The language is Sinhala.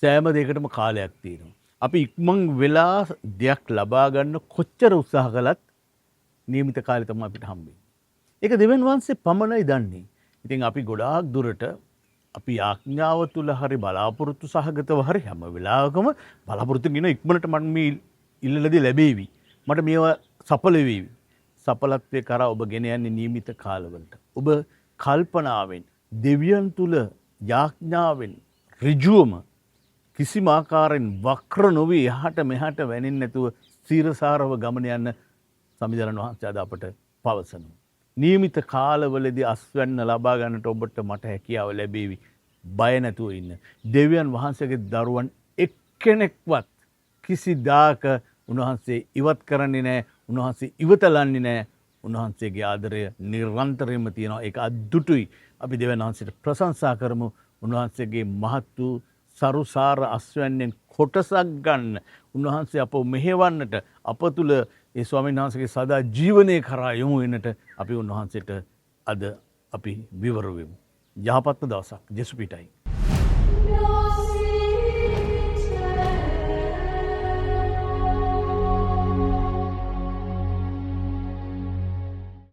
සෑම දෙයකටම කාලයක් තියෙනවා. අපි ඉක්මන් වෙලා දෙයක් ලබා ගන්න කොච්චර උත්සාහ කළත් නියමිත කාලය තමයි අපිට හම්බෙන්නේ. ඒක දෙවියන් වහන්සේ පමණයි දන්නේ. ඉතින් අපි ගොඩාක් දුරට අපි ආඥාව තුල හරි බලාපොරොත්තු සහගතව හරි හැම වෙලාවකම බලාපොරොත්තු කියන ඉක්මනට මට මේ ඉල්ලලදී ලැබෙවි. මට මේවා සඵල වේවි. සඵලත්වයේ කරා ඔබ ගෙන යන්නේ නියමිත කාලවලට. ඔබ කල්පනාවෙන් දෙවියන් තුල යාඥාවෙන් ඍජුවම කිසිම ආකාරයෙන් වක්‍ර නොවි එහාට මෙහාට වැනෙන්නේ නැතුව ස්ථිරසාරව ගමන යන සමිඳුරන් වහන්සේ අද අපට පවසනවා. නියමිත කාලවලදී අස්වැන්න ලබා ගන්නට ඔබට මට හැකියාව ලැබේවි. බය නැතුව ඉන්න. දෙවියන් වහන්සේගේ දරුවන් එක්කෙනෙක්වත් කිසිදාක උන්වහන්සේ ඉවත් කරන්නේ නැහැ. උන්වහන්සේ ඉවතලන්නේ නැහැ. උන්වහන්සේගේ ආදරය නිරන්තරයෙන්ම තියෙනවා. ඒක අද්දුටුයි. අපි දෙවියන් වහන්සේට ප්‍රශංසා කරමු. උන්වහන්සේගේ මහත් වූ සරුසාර අස්වැන්නෙන් කොටසක් ගන්න. උන්වහන්සේ අපව මෙහෙවන්නට අප තුල ඒ ස්වාමීන් වහන්සේගේ සදා ජීවනයේ කරා යොමු වෙන්නට අපි උන්වහන්සේට අද අපි විවර වෙමු. යහපත්ම දවසක්. ජෙසු පිටයි.